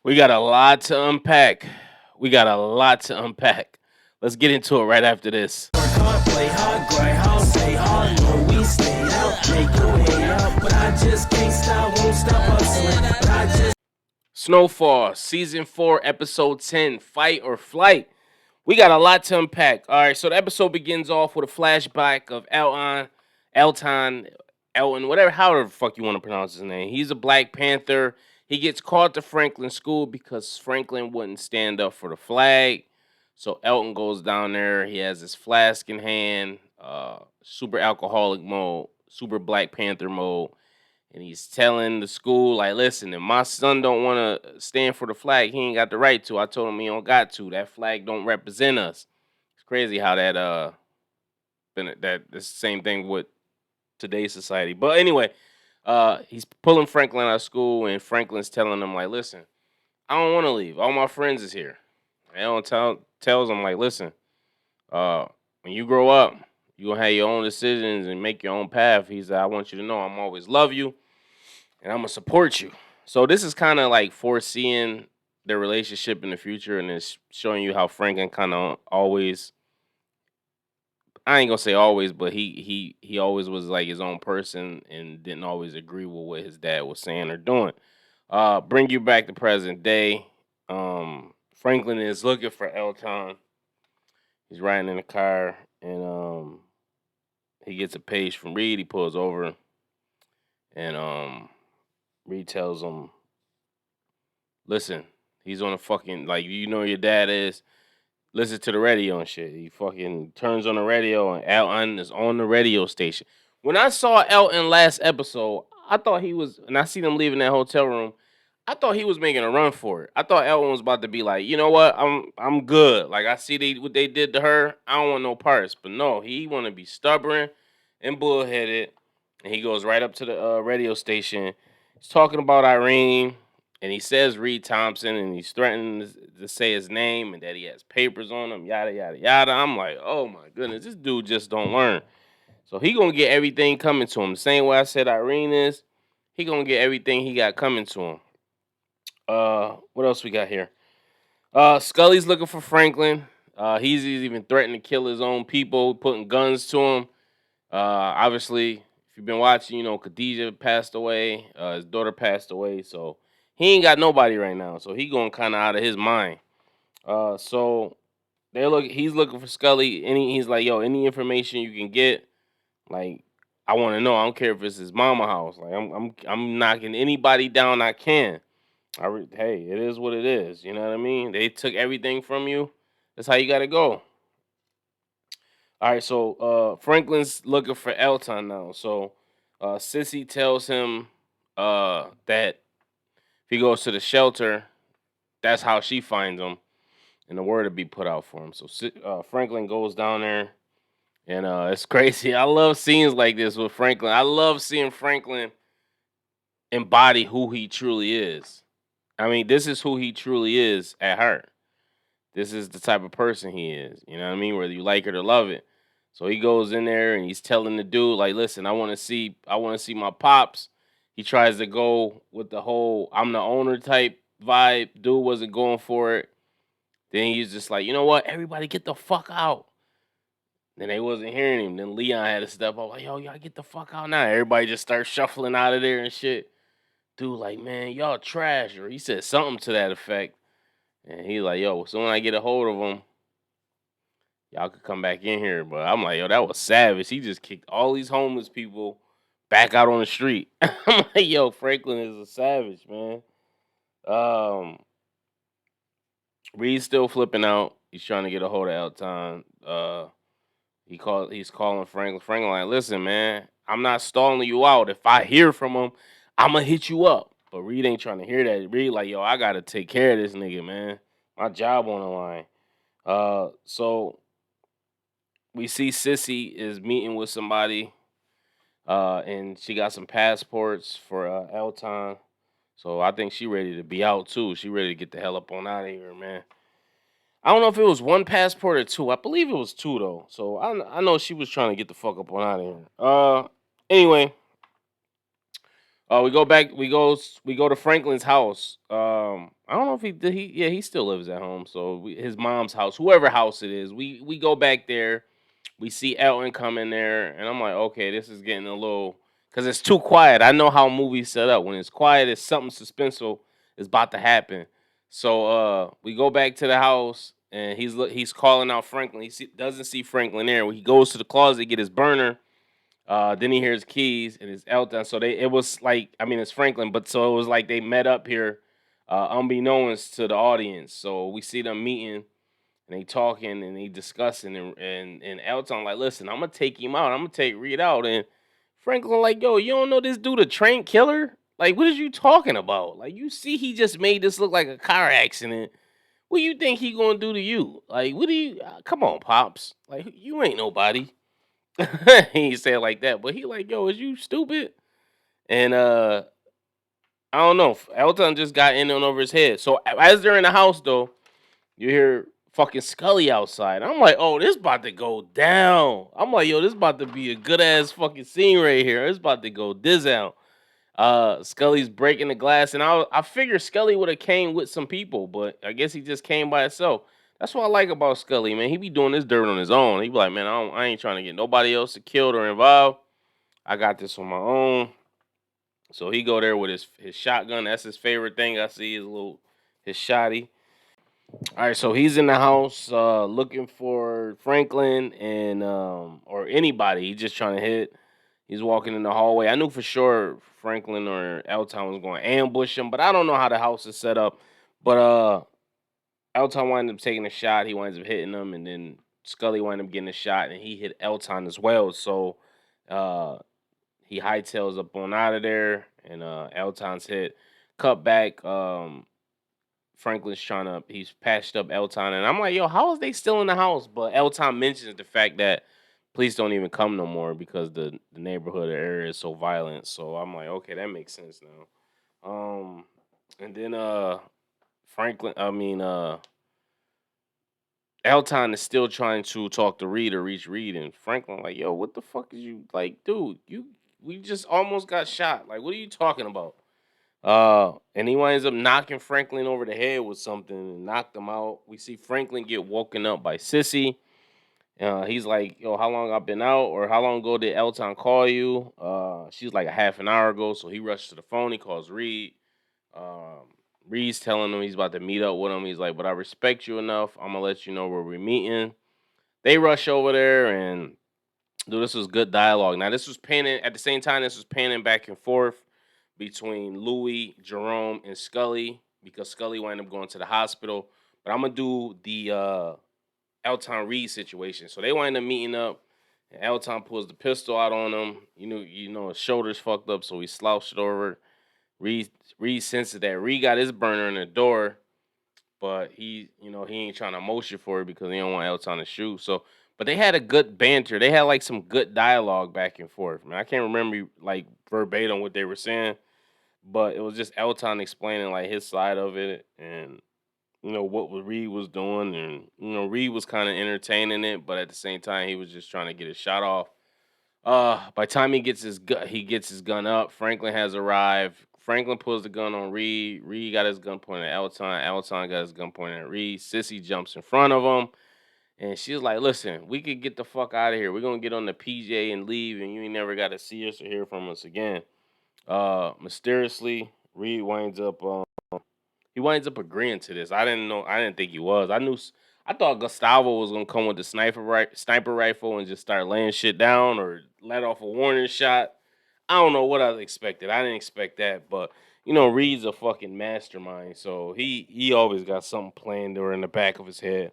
We got a lot to unpack. We got a lot to unpack. Let's get into it right after this. Work hard, play hard, grind hard, stay hard. No, we stay out, make your way out. But I just can't stop, won't stop hustling. But I just SnowFall, Season 4, Episode 10, Fight or Flight. We got a lot to unpack. All right, so the episode begins off with a flashback of Elton, whatever, however the fuck you want to pronounce his name. He's a Black Panther. He gets called to Franklin school because Franklin wouldn't stand up for the flag. So Elton goes down there. He has his flask in hand, super alcoholic mode, super Black Panther mode. And he's telling the school, like, listen, if my son don't want to stand for the flag, he ain't got the right to. I told him he don't got to. That flag don't represent us. It's crazy how that been that the same thing with today's society. But anyway, he's pulling Franklin out of school, and Franklin's telling him, like, listen, I don't want to leave. All my friends is here. And tells him, like, listen, when you grow up, you gonna have your own decisions and make your own path. He said, I want you to know I'm always love you and I'm gonna support you. So this is kind of like foreseeing their relationship in the future, and it's showing you how Franklin kind of always, I ain't gonna say always, but he always was like his own person and didn't always agree with what his dad was saying or doing. Bring you back to present day. Franklin is looking for Elton. He's riding in the car, and he gets a page from Reed. He pulls over, and Reed tells him, listen, he's on a fucking, like, you know your dad is. Listen to the radio and shit. He fucking turns on the radio, and Elton is on the radio station. When I saw Elton last episode, I thought he was, and I seen him leaving that hotel room. I thought he was making a run for it. I thought Elton was about to be like, you know what, I'm good. Like, I see what they did to her. I don't want no parts. But no, he want to be stubborn and bullheaded, and he goes right up to the radio station. He's talking about Irene, and he says Reed Thompson, and he's threatening to say his name and that he has papers on him, yada yada yada. I'm like, oh my goodness, this dude just don't learn. So he gonna get everything coming to him. The same way I said Irene is, he gonna get everything he got coming to him. What else we got here? Scully's looking for Franklin. He's even threatening to kill his own people, putting guns to him. Obviously, if you've been watching, you know Khadijah passed away. His daughter passed away, so he ain't got nobody right now. So he going kind of out of his mind. So he's looking for Scully. He's like, yo, any information you can get, like, I want to know. I don't care if it's his mama house. Like, I'm knocking anybody down I can. Hey, it is what it is. You know what I mean? They took everything from you. That's how you got to go. All right, so Franklin's looking for Elton now. So Sissy tells him that if he goes to the shelter, that's how she finds him, and the word to be put out for him. So Franklin goes down there, and it's crazy. I love scenes like this with Franklin. I love seeing Franklin embody who he truly is. I mean, this is who he truly is at heart. This is the type of person he is. You know what I mean? Whether you like it or love it. So he goes in there and he's telling the dude, like, listen, I want to see my pops. He tries to go with the whole I'm the owner type vibe. Dude wasn't going for it. Then he's just like, you know what? Everybody get the fuck out. Then they wasn't hearing him. Then Leon had to step up, like, yo, y'all get the fuck out now. Everybody just starts shuffling out of there and shit. Dude, like, man, y'all trash. Or he said something to that effect. And he's like, yo, so when I get a hold of him, y'all could come back in here. But I'm like, yo, that was savage. He just kicked all these homeless people back out on the street. I'm like, yo, Franklin is a savage, man. Reed's still flipping out. He's trying to get a hold of Elton. He's calling Franklin. Franklin like, listen, man, I'm not stalling you out. If I hear from him, I'ma hit you up. But Reed ain't trying to hear that. Reed like, yo, I gotta take care of this nigga, man. My job on the line. So we see Sissy is meeting with somebody, and she got some passports for Elton. So I think she ready to be out too. She ready to get the hell up on out of here, man. I don't know if it was one passport or two. I believe it was two though. So I know she was trying to get the fuck up on out of here. Anyway, We go back. We go to Franklin's house. I don't know if he did. Yeah, he still lives at home. So his mom's house, whoever house it is, we go back there. We see Elton come in there, and I'm like, okay, this is getting a little because it's too quiet. I know how movies set up. When it's quiet, it's something suspenseful is about to happen. So we go back to the house, and he's calling out Franklin. Doesn't see Franklin there. He goes to the closet to get his burner. Then he hears keys and it's Elton. So it was like, I mean, it's Franklin, but so it was like they met up here, unbeknownst to the audience. So we see them meeting and they talking and they discussing and Elton like, listen, I'm gonna take him out. I'm gonna take Reed out. And Franklin like, yo, you don't know this dude a train killer? Like, what is you talking about? Like, you see, he just made this look like a car accident. What do you think he gonna do to you? Like, what do you? Come on, pops. Like, you ain't nobody. He ain't say it like that, but he like, yo, is you stupid? And I don't know. Elton just got in and over his head. So as they're in the house though, you hear fucking Scully outside. I'm like, oh, this about to go down. I'm like, yo, this about to be a good ass fucking scene right here. It's about to go down. Scully's breaking the glass, and I figured Scully would have came with some people, but I guess he just came by himself. That's what I like about Scully, man. He be doing this dirt on his own. He be like, man, I ain't trying to get nobody else killed or involved. I got this on my own. So he go there with his shotgun. That's his favorite thing. I see his shotty. All right, so he's in the house looking for Franklin and or anybody. He's just trying to hit. He's walking in the hallway. I knew for sure Franklin or Elton was going to ambush him, but I don't know how the house is set up. But Elton winds up taking a shot. He winds up hitting him, and then Scully winds up getting a shot, and he hit Elton as well. So uh, he hightails up on out of there, and Elton's hit. Cut back. Franklin's he's patched up Elton, and I'm like, yo, how is they still in the house? But Elton mentions the fact that police don't even come no more because the neighborhood or area is so violent. So I'm like, okay, that makes sense now. And then Franklin, I mean Elton is still trying to talk to Reed or reach Reed, and Franklin like, yo, what the fuck is you like, dude? We just almost got shot. Like, what are you talking about? And he winds up knocking Franklin over the head with something and knocked him out. We see Franklin get woken up by Sissy. He's like, yo, how long I've been out, or how long ago did Elton call you? She's like a half an hour ago. So he rushed to the phone. He calls Reed. Um, Reed's telling him he's about to meet up with him. He's like, but I respect you enough. I'm gonna let you know where we're meeting. They rush over there and dude, this was good dialogue. Now this was panning at the same time. This was panning back and forth between Louis, Jerome, and Scully because Scully wound up going to the hospital. But I'm gonna do the Elton Reed situation. So they wind up meeting up. And Elton pulls the pistol out on him. You know his shoulders fucked up, so he slouched it over. Reed Reed senses that Reed got his burner in the door, but he ain't trying to motion for it because he don't want Elton to shoot. So, but they had a good banter. They had like some good dialogue back and forth. Man, I can't remember like verbatim what they were saying, but it was just Elton explaining like his side of it and what Reed was doing, and Reed was kind of entertaining it, but at the same time he was just trying to get his shot off. By the time he gets his gun up, Franklin has arrived. Franklin pulls the gun on Reed. Reed got his gun pointed at Elton. Elton got his gun pointed at Reed. Sissy jumps in front of him, and she's like, "Listen, we could get the fuck out of here. We're gonna get on the PJ and leave, and you ain't never got to see us or hear from us again." Mysteriously, Reed winds up agreeing to this. I didn't know. I didn't think he was. I thought Gustavo was gonna come with the sniper rifle and just start laying shit down or let off a warning shot. I don't know what I expected. I didn't expect that, but Reed's a fucking mastermind, so he always got something planned or in the back of his head.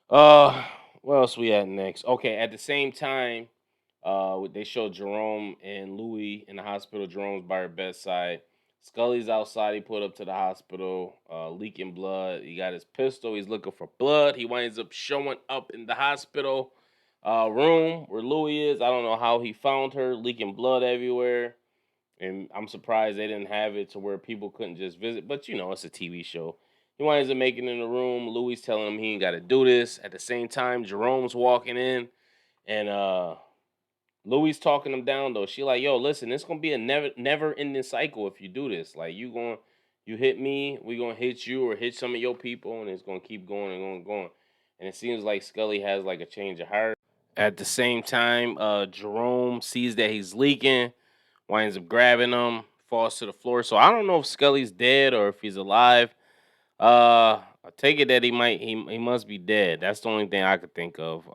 Uh, what else we at next? Okay, at the same time, they show Jerome and Louis in the hospital. Jerome's by her bedside. Scully's outside. He put up to the hospital, leaking blood. He got his pistol. He's looking for blood. He winds up showing up in the hospital room where Louis is. I don't know how he found her, leaking blood everywhere. And I'm surprised they didn't have it to where people couldn't just visit. But it's a TV show. He winds up making it in the room. Louis telling him he ain't got to do this. At the same time, Jerome's walking in, and Louis talking them down though. She like, yo, listen, it's gonna be a never ending cycle if you do this. Like you hit me, we gonna hit you or hit some of your people, and it's gonna keep going and going and going. And it seems like Scully has like a change of heart. At the same time, Jerome sees that he's leaking, winds up grabbing him, falls to the floor. So I don't know if Scully's dead or if he's alive. I take it that he must be dead. That's the only thing I could think of.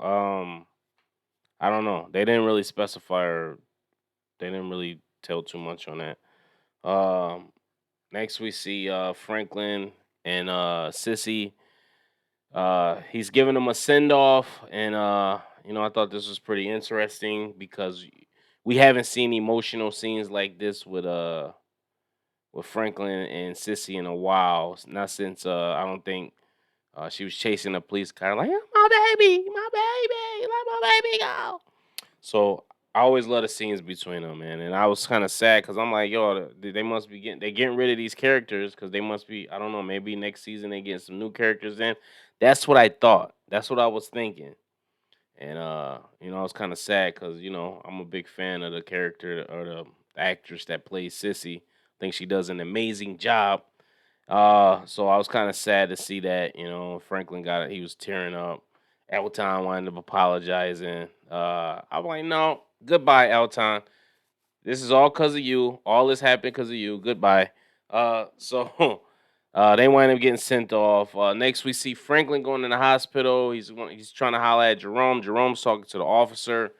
I don't know. They didn't really specify or they didn't really tell too much on that. Next we see Franklin and Sissy. He's giving them a send off, and I thought this was pretty interesting because we haven't seen emotional scenes like this with Franklin and Sissy in a while. Not since I don't think she was chasing the police car, like my baby, let my baby go. So I always love the scenes between them, man. And I was kind of sad because I'm like, yo, they must be getting rid of these characters because they must be, I don't know, maybe next season they get some new characters in. That's what I thought. That's what I was thinking. And I was kind of sad because I'm a big fan of the character or the actress that plays Sissy. I think she does an amazing job. So I was kind of sad to see that, Franklin got it. He was tearing up. Elton wound up apologizing. I'm like, no, goodbye, Elton. This is all because of you. All this happened because of you. Goodbye. So they wind up getting sent off. Next, we see Franklin going in the hospital. He's trying to holler at Jerome. Jerome's talking to the officer,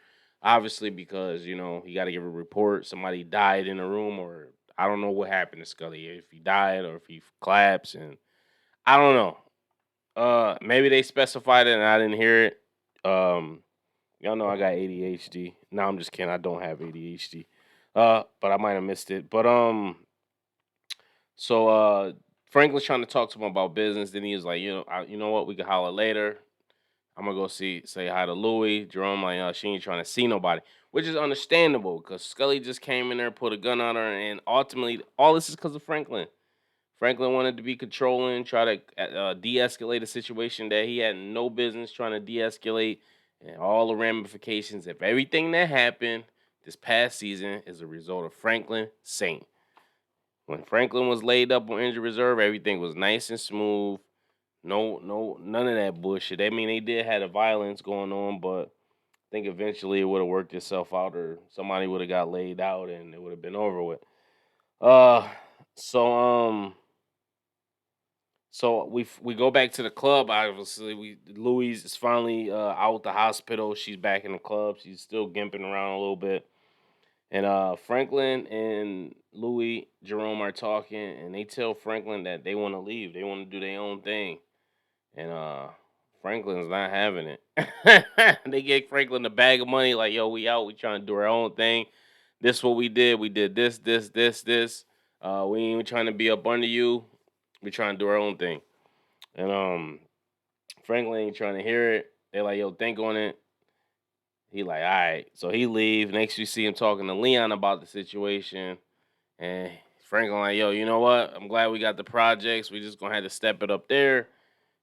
obviously because he got to give a report. Somebody died in the room, or I don't know what happened to Scully. If he died or if he collapsed, and I don't know. Maybe they specified it and I didn't hear it. Y'all know I got ADHD. No, I'm just kidding. I don't have ADHD. But I might have missed it. But so Franklin's trying to talk to him about business. Then he was like, you know what? We can holler later. I'm gonna go say hi to Louie. Jerome like, she ain't trying to see nobody, which is understandable because Scully just came in there, put a gun on her, and ultimately all this is because of Franklin. Franklin wanted to be controlling, try to de-escalate a situation that he had no business trying to de-escalate, and all the ramifications of everything that happened this past season is a result of Franklin Saint. When Franklin was laid up on injured reserve, everything was nice and smooth. No, none of that bullshit. I mean, they did have the violence going on, but I think eventually it would have worked itself out, or somebody would have got laid out, and it would have been over with. Uh, so we go back to the club. Obviously, Louise is finally out the hospital. She's back in the club. She's still gimping around a little bit. And Franklin and Louis Jerome are talking, and they tell Franklin that they want to leave. They want to do their own thing, and Franklin's not having it. They get Franklin a bag of money, like, "Yo, we out. We trying to do our own thing. This what we did. We did this. We ain't even trying to be up under you. We trying to do our own thing." And Franklin ain't trying to hear it. They like, "Yo, think on it." He like, "All right." So he leave. Next, you see him talking to Leon about the situation, and Franklin like, "Yo, you know what? I'm glad we got the projects. We just gonna have to step it up there."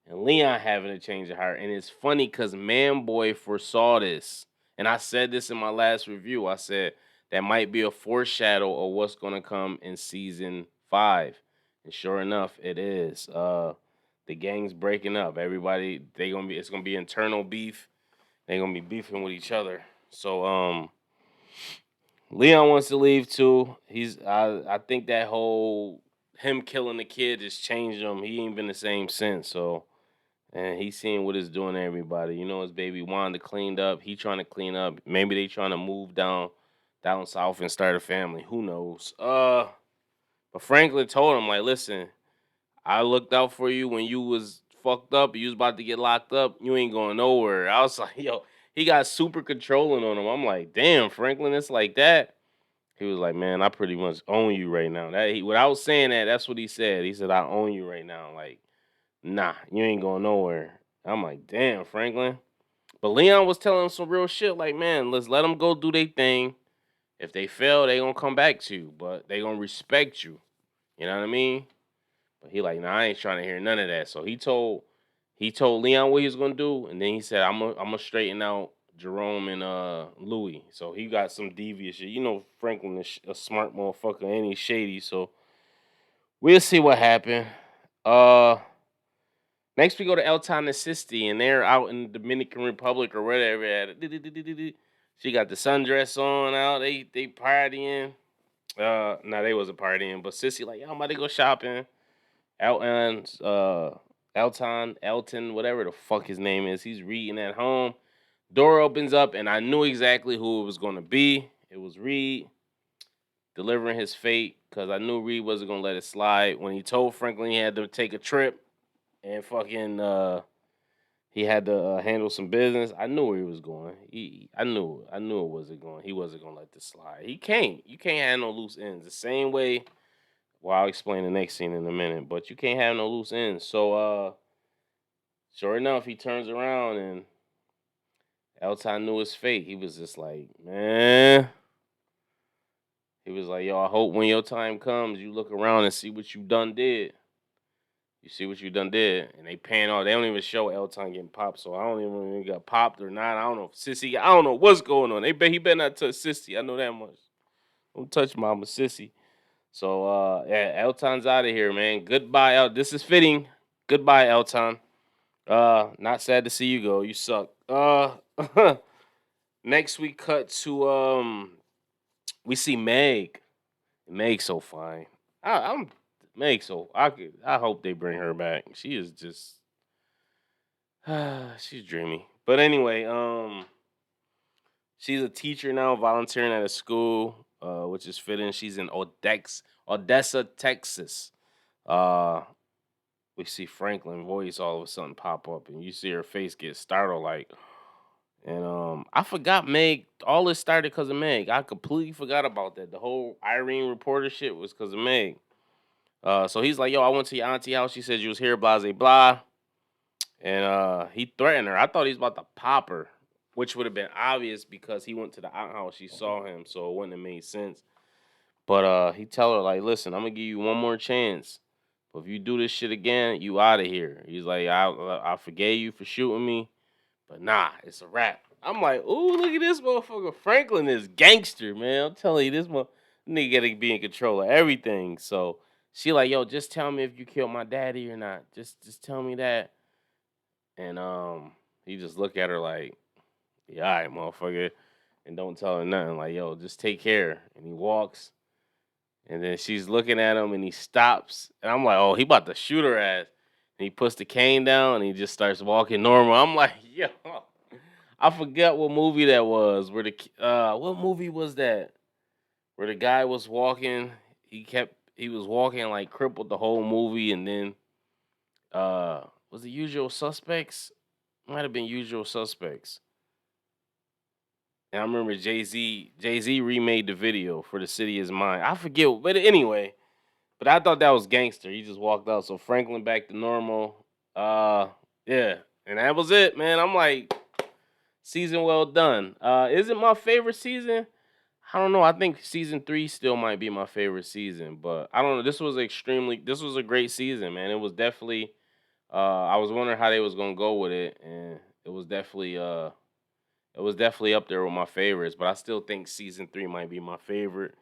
And Leon having a change of heart, and it's funny because Man Boy foresaw this, and I said this in my last review. I said that might be a foreshadow of what's gonna come in season 5, and sure enough, it is. The gang's breaking up. Everybody, it's gonna be internal beef. They're gonna be beefing with each other. So Leon wants to leave too. I think that whole him killing the kid just changed him. He ain't been the same since. So and he's seeing what it's doing to everybody. His baby Wanda cleaned up. He trying to clean up. Maybe they trying to move down south and start a family. Who knows? But Franklin told him, like, listen, I looked out for you when you was fucked up. You was about to get locked up. You ain't going nowhere. I was like, yo, he got super controlling on him. I'm like, damn, Franklin, it's like that. He was like, man, I pretty much own you right now. Without saying that, that's what he said. He said, I own you right now. Like, nah, you ain't going nowhere. I'm like, damn, Franklin. But Leon was telling him some real shit. Like, man, let's let them go do their thing. If they fail, they gonna come back to you, but they gonna respect you. You know what I mean? But he like, nah, I ain't trying to hear none of that. So he told Leon what he was gonna do, and then he said, I'm gonna straighten out Jerome and Louis. So he got some devious shit. You know, Franklin is a smart motherfucker and he's shady. So we'll see what happened. Uh, Next we go to El Ton and Sisti, and they're out in the Dominican Republic or whatever. She got the sundress on out. They partying. Nah, they wasn't partying, but Sissy like, yo, I'm about to go shopping. Elton, Elton, whatever the fuck his name is, he's reading at home. Door opens up, and I knew exactly who it was going to be. It was Reed delivering his fate because I knew Reed wasn't going to let it slide. When he told Franklin he had to take a trip and fucking he had to handle some business, I knew where he was going. I knew it wasn't going. He wasn't going to let this slide. He can't. You can't have no loose ends. The same way. Well, I'll explain the next scene in a minute, but you can't have no loose ends. So, sure enough, he turns around and Elton knew his fate. He was just like, man. He was like, yo, I hope when your time comes, you look around and see what you done did. You see what you done did. And they pan off. They don't even show Elton getting popped. So I don't even know if he got popped or not. I don't know if Sissy, I don't know what's going on. He better not touch Sissy. I know that much. Don't touch Mama Sissy. So yeah, Elton's out of here, man. Goodbye, This is fitting. Goodbye, Elton. Not sad to see you go. You suck. Next we cut to we see Meg. Meg's so fine. I'm Meg so I hope they bring her back. She is just she's dreamy. But anyway, she's a teacher now, volunteering at a school, which is fitting. She's in Odessa, Texas. Uh we see Franklin voice all of a sudden pop up and you see her face get startled like and I forgot Meg. All this started because of Meg. I completely forgot about that. The whole Irene reporter shit was because of Meg. So he's like, yo, I went to your auntie house. She said you was here, blah, blah, blah. And he threatened her. I thought he was about to pop her, which would have been obvious because he went to the outhouse. She saw him, so it wouldn't have made sense. But he tell her, like, listen, I'm going to give you one more chance. But if you do this shit again, you out of here. He's like, I forgave you for shooting me. But nah, it's a wrap. I'm like, ooh, look at this motherfucker. Franklin is gangster, man. I'm telling you, this nigga gotta be in control of everything. So she like, yo, just tell me if you killed my daddy or not. Just tell me that. And he just look at her like, yeah, all right, motherfucker. And don't tell her nothing. Like, yo, just take care. And he walks. And then she's looking at him and he stops. And I'm like, oh, he about to shoot her ass. And he puts the cane down and he just starts walking normal. I'm like, yo. I forgot what movie that was. What movie was that? Where the guy was walking, he was walking like crippled the whole movie, and then was it Usual Suspects? Might have been Usual Suspects. And I remember Jay Z remade the video for The City Is Mine. I forget, but anyway, but I thought that was gangster. He just walked out. So Franklin back to normal. Yeah, and that was it, man. I'm like, season well done. Is it my favorite season? I don't know. I think season 3 still might be my favorite season, but I don't know. This was a great season, man. It was definitely I was wondering how they was gonna go with it, and it was definitely up there with my favorites, but I still think season 3 might be my favorite.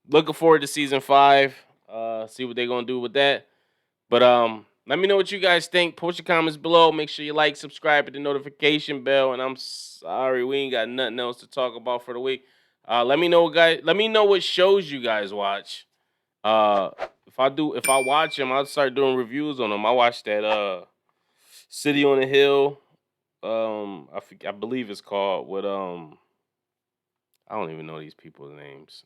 Looking forward to season 5. See what they're gonna do with that. But let me know what you guys think. Post your comments below. Make sure you like, subscribe, hit the notification bell. And I'm sorry, we ain't got nothing else to talk about for the week. Let me know, guys. Let me know what shows you guys watch. Uh, if I watch them, I'll start doing reviews on them. I watched that City on the Hill. I believe it's called with I don't even know these people's names.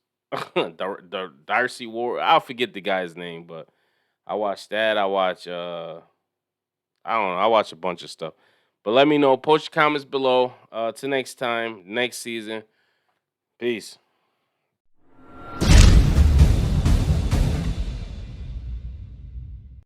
Darcy Ward. I'll forget the guy's name, but I watched that. I watch I don't know. I watch a bunch of stuff. But let me know. Post your comments below. Till next time, next season. Peace.